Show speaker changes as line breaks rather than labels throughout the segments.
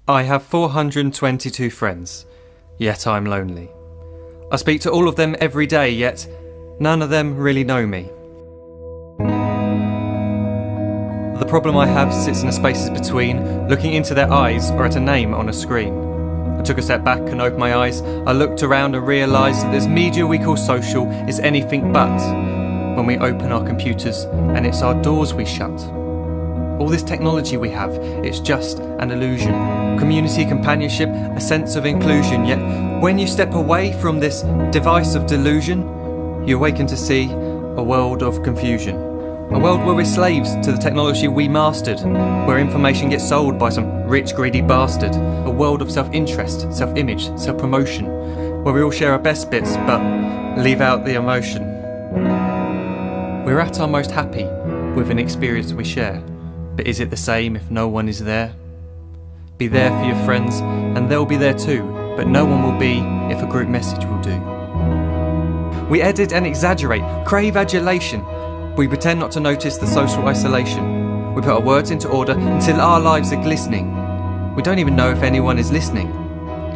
I have 422 friends, yet I'm lonely. I speak to all of them every day, yet none of them really know me. The problem I have sits in the spaces between looking into their eyes or at a name on a screen. I took a step back and opened my eyes. I looked around and realised that this media we call social is anything but when we open our computers and it's our doors we shut. All this technology we have, it's just an illusion. Community, companionship, a sense of inclusion. Yet when you step away from this device of delusion, you awaken to see a world of confusion. A world where we're slaves to the technology we mastered, where information gets sold by some rich, greedy bastard. A world of self-interest, self-image, self-promotion, where we all share our best bits but leave out the emotion. We're at our most happy with an experience we share. But is it the same if no one is there? Be there for your friends, and they'll be there too, but no one will be if a group message will do. We edit and exaggerate, crave adulation. We pretend not to notice the social isolation. We put our words into order until our lives are glistening. We don't even know if anyone is listening.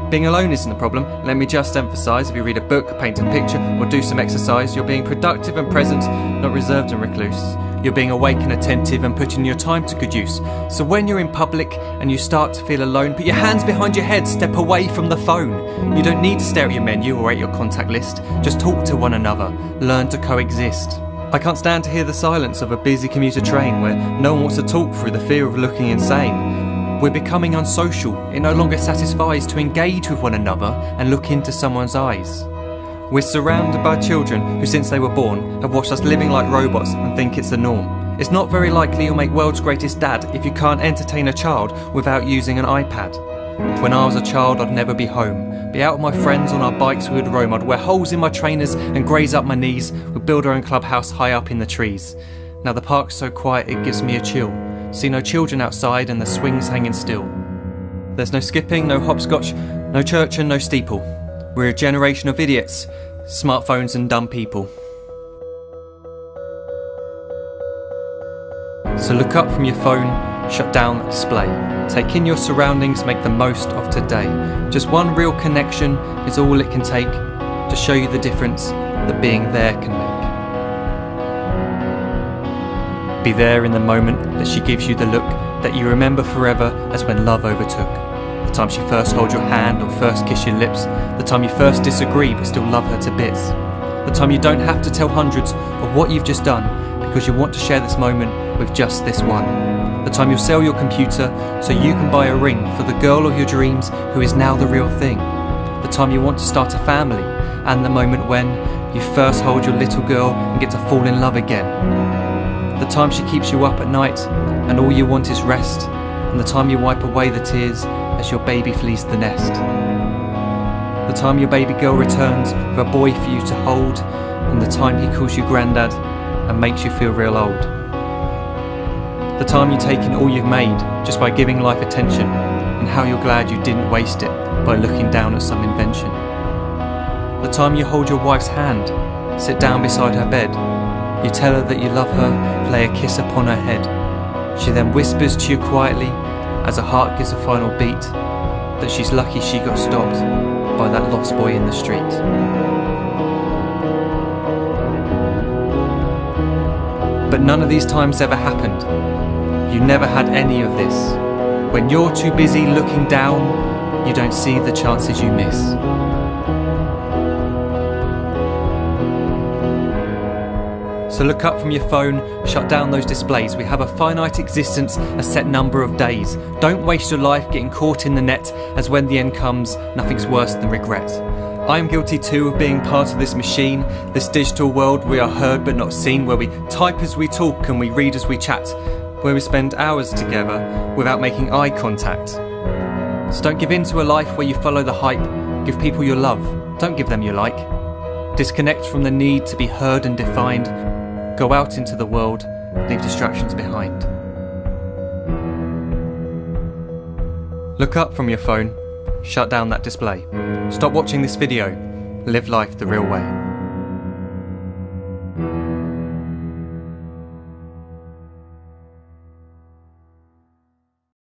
Being alone isn't a problem. Let me just emphasise, if you read a book, paint a picture, or do some exercise, you're being productive and present, not reserved and recluse. You're being awake and attentive and putting your time to good use. So when you're in public and you start to feel alone, put your hands behind your head, step away from the phone. You don't need to stare at your menu or at your contact list. Just talk to one another. Learn to coexist. I can't stand to hear the silence of a busy commuter train where no one wants to talk through the fear of looking insane. We're becoming unsocial. It no longer satisfies to engage with one another and look into someone's eyes. We're surrounded by children who, since they were born, have watched us living like robots and think it's the norm. It's not very likely you'll make world's greatest dad if you can't entertain a child without using an iPad. When I was a child, I'd never be home. Be out with my friends on our bikes, we would roam. I'd wear holes in my trainers and graze up my knees. We'd build our own clubhouse high up in the trees. Now the park's so quiet it gives me a chill. See no children outside and the swings hanging still. There's no skipping, no hopscotch, no church and no steeple. We're a generation of idiots, smartphones and dumb people. So look up from your phone, shut down the display. Take in your surroundings, make the most of today. Just one real connection is all it can take to show you the difference that being there can make. Be there in the moment that she gives you the look that you remember forever as when love overtook. The time she first holds your hand or first kiss your lips. The time you first disagree but still love her to bits. The time you don't have to tell hundreds of what you've just done because you want to share this moment with just this one. The time you'll sell your computer so you can buy a ring for the girl of your dreams who is now the real thing. The time you want to start a family, and the moment when you first hold your little girl and get to fall in love again. The time she keeps you up at night and all you want is rest, and the time you wipe away the tears as your baby flees the nest. The time your baby girl returns with a boy for you to hold, and the time he calls you granddad and makes you feel real old. The time you take in all you've made just by giving life attention, and how you're glad you didn't waste it by looking down at some invention. The time you hold your wife's hand, sit down beside her bed, you tell her that you love her, lay a kiss upon her head. She then whispers to you quietly as her heart gives a final beat that she's lucky she got stopped by that lost boy in the street. But none of these times ever happened. You never had any of this. When you're too busy looking down, you don't see the chances you miss. So look up from your phone, shut down those displays. We have a finite existence, a set number of days. Don't waste your life getting caught in the net, as when the end comes, nothing's worse than regret. I am guilty too of being part of this machine, this digital world we are heard but not seen, where we type as we talk and we read as we chat, where we spend hours together without making eye contact. So don't give in to a life where you follow the hype. Give people your love, don't give them your like. Disconnect from the need to be heard and defined. Go out into the world, leave distractions behind. Look up from your phone, shut down that display. Stop watching this video, live life the real way.